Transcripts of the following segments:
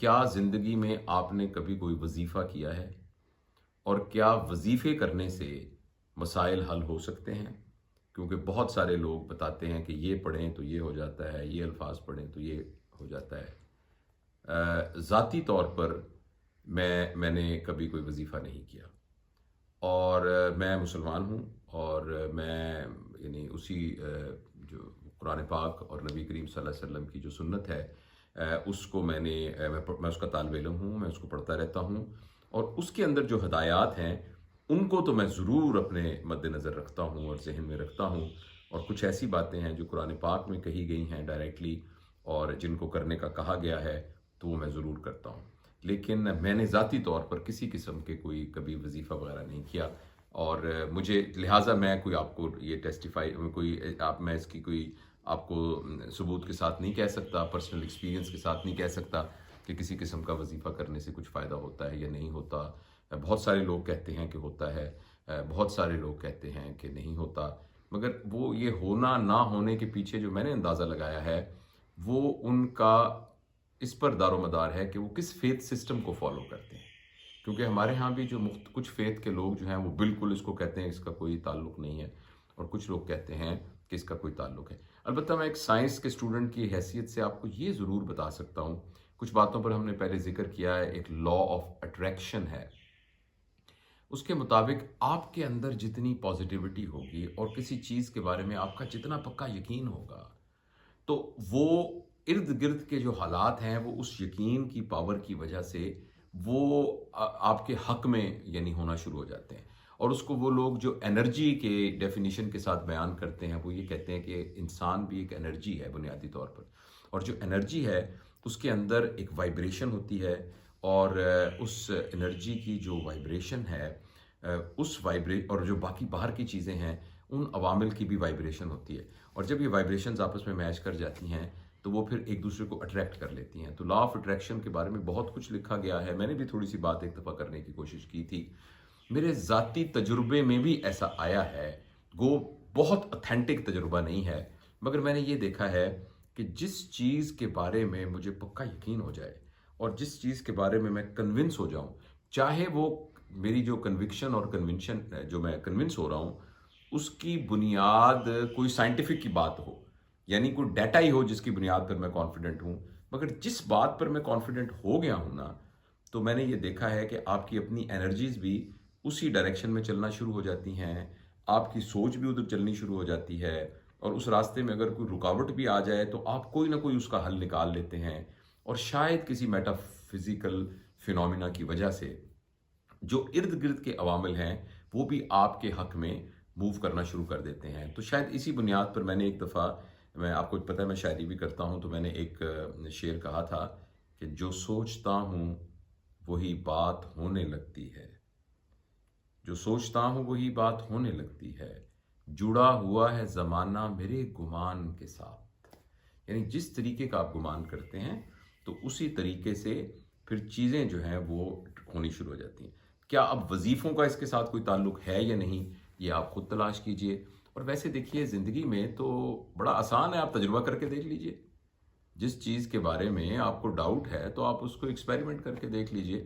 क्या ज़िंदगी में आपने कभी कोई वजीफ़ा किया है और क्या वजीफ़े करने से मसाइल हल हो सकते हैं? क्योंकि बहुत सारे लोग बताते हैं कि ये पढ़ें तो ये हो जाता है, ये अल्फाज पढ़ें तो ये हो जाता है। ज़ाती तौर पर मैंने कभी कोई वजीफ़ा नहीं किया और मैं मुसलमान हूँ और मैं यानी उसी जो कुरान पाक और नबी करीम सल्लल्लाहु अलैहि वसल्लम की जो सुन्नत है, उसको मैं उसका तालिब इल्म हूँ, मैं उसको पढ़ता रहता हूँ और उसके अंदर जो हदायत हैं उनको तो मैं ज़रूर अपने मद्देनज़र रखता हूँ और ज़हन में रखता हूँ। और कुछ ऐसी बातें हैं जो कुरान पाक में कही गई हैं डायरेक्टली और जिनको करने का कहा गया है, तो वो मैं ज़रूर करता हूँ। लेकिन मैंने ज़ाती तौर पर किसी किस्म के कोई कभी वजीफ़ा वगैरह नहीं किया और मुझे लिहाजा मैं कोई आपको ये टेस्टिफाई कोई आप मैं इसकी कोई आपको सबूत के साथ नहीं कह सकता, पर्सनल एक्सपीरियंस के साथ नहीं कह सकता कि किसी किस्म का वजीफ़ा करने से कुछ फ़ायदा होता है या नहीं होता। बहुत सारे लोग कहते हैं कि होता है, बहुत सारे लोग कहते हैं कि नहीं होता। मगर वो ये होना ना होने के पीछे जो मैंने अंदाज़ा लगाया है, वो उनका इस पर दारोमदार है कि वो किस फ़ेथ सिस्टम को फ़ॉलो करते हैं। क्योंकि हमारे यहाँ भी जो कुछ फ़ेथ के लोग जो हैं वो बिल्कुल इसको कहते हैं इसका कोई ताल्लुक नहीं है और कुछ लोग कहते हैं कि इसका कोई ताल्लुक है। अलबत्ता मैं एक साइंस के स्टूडेंट की हैसियत से आपको ये ज़रूर बता सकता हूँ, कुछ बातों पर हमने पहले ज़िक्र किया है, एक लॉ ऑफ अट्रैक्शन है। उसके मुताबिक आपके अंदर जितनी पॉजिटिविटी होगी और किसी चीज़ के बारे में आपका जितना पक्का यकीन होगा, तो वो इर्द-गिर्द के जो हालात हैं, वो उस यकीन की पावर की वजह से वो आपके हक में यानी होना शुरू हो जाते हैं। और उसको वो लोग जो एनर्जी के डेफ़िनिशन के साथ बयान करते हैं, वो ये कहते हैं कि इंसान भी एक एनर्जी है बुनियादी तौर पर। और जो एनर्जी है, उसके अंदर एक वाइब्रेशन होती है और उस एनर्जी की जो वाइब्रेशन है, उस वाइब्रे और जो बाकी बाहर की चीज़ें हैं, उन अवामिल की भी वाइब्रेशन होती है। और जब ये वाइब्रेशंस आपस में मैच कर जाती हैं, तो वो फिर एक दूसरे को अट्रैक्ट कर लेती हैं। तो लॉ ऑफ अट्रैक्शन के बारे में बहुत कुछ लिखा गया है। मैंने भी थोड़ी सी बात एक दफ़ा करने की कोशिश की थी। मेरे ज़ाती तजुर्बे में भी ऐसा आया है। वो बहुत ऑथेंटिक तजुर्बा नहीं है, मगर मैंने ये देखा है कि जिस चीज़ के बारे में मुझे पक्का यकीन हो जाए और जिस चीज़ के बारे में मैं कन्विंस हो जाऊँ, चाहे वो मेरी जो कन्विक्शन और कन्विंशन जो मैं कन्विंस हो रहा हूँ, उसकी बुनियाद कोई साइंटिफिक की बात हो, यानी कोई डाटा ही हो जिसकी बुनियाद पर मैं कॉन्फिडेंट हूँ। मगर जिस बात पर मैं कॉन्फिडेंट हो गया हूँ ना, तो मैंने ये देखा है कि आपकी अपनी एनर्जीज़ भी उसी डायरेक्शन में चलना शुरू हो जाती हैं, आपकी सोच भी उधर चलनी शुरू हो जाती है और उस रास्ते में अगर कोई रुकावट भी आ जाए, तो आप कोई ना कोई उसका हल निकाल लेते हैं और शायद किसी मेटाफिज़िकल फिनोमिना की वजह से जो इर्द-गिर्द के अवामिल हैं, वो भी आपके हक में मूव करना शुरू कर देते हैं। तो शायद इसी बुनियाद पर मैंने एक दफ़ा, मैं आपको पता है मैं शायरी भी करता हूँ, तो मैंने एक शेर कहा था कि जो सोचता हूँ, वही बात होने लगती है। जो सोचता हूँ, वही बात होने लगती है। जुड़ा हुआ है ज़माना मेरे गुमान के साथ। यानी जिस तरीके का आप गुमान करते हैं, तो उसी तरीके से फिर चीज़ें जो हैं वो होनी शुरू हो जाती हैं। क्या अब वज़ीफ़ों का इसके साथ कोई ताल्लुक है या नहीं, ये आप खुद तलाश कीजिए। और वैसे देखिए ज़िंदगी में तो बड़ा आसान है, आप तजुर्बा करके देख लीजिए। जिस चीज़ के बारे में आपको डाउट है, तो आप उसको एक्सपेरिमेंट करके देख लीजिए,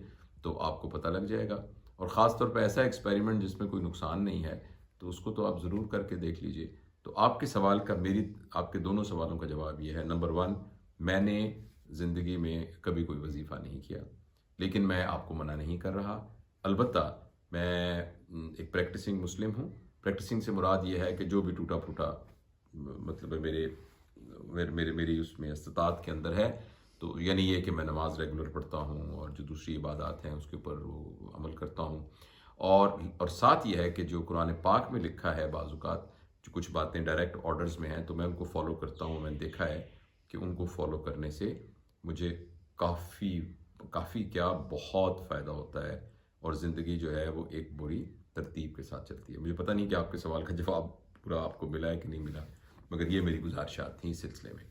तो आपको पता लग जाएगा। और ख़ास तौर पे ऐसा एक्सपेरिमेंट जिसमें कोई नुकसान नहीं है, तो उसको तो आप ज़रूर करके देख लीजिए। तो आपके सवाल का मेरी आपके दोनों सवालों का जवाब ये है, नंबर 1, मैंने ज़िंदगी में कभी कोई वज़ीफ़ा नहीं किया, लेकिन मैं आपको मना नहीं कर रहा। अलबत्ता मैं एक प्रैक्टिसिंग मुस्लिम हूँ। प्रैक्टिसिंग से मुराद ये है कि जो भी टूटा-फूटा मतलब है मेरी उसमें इस्तिताअत के अंदर है, तो यानी ये कि मैं नमाज़ रेगुलर पढ़ता हूँ और जो दूसरी इबादत हैं उसके ऊपर वो अमल करता हूँ। और साथ ये है कि जो कुरान पाक में लिखा है, बाज़ औक़ात जो कुछ बातें डायरेक्ट ऑर्डर्स में हैं, तो मैं उनको फ़ॉलो करता हूँ। मैंने देखा है कि उनको फ़ॉलो करने से मुझे काफ़ी काफ़ी क्या बहुत फ़ायदा होता है और ज़िंदगी जो है वो एक बुरी तरतीब के साथ चलती है। मुझे पता नहीं कि आपके सवाल का जवाब पूरा आपको मिला है कि नहीं मिला, मगर ये मेरी गुज़ारिशात थी इस सिलसिले में।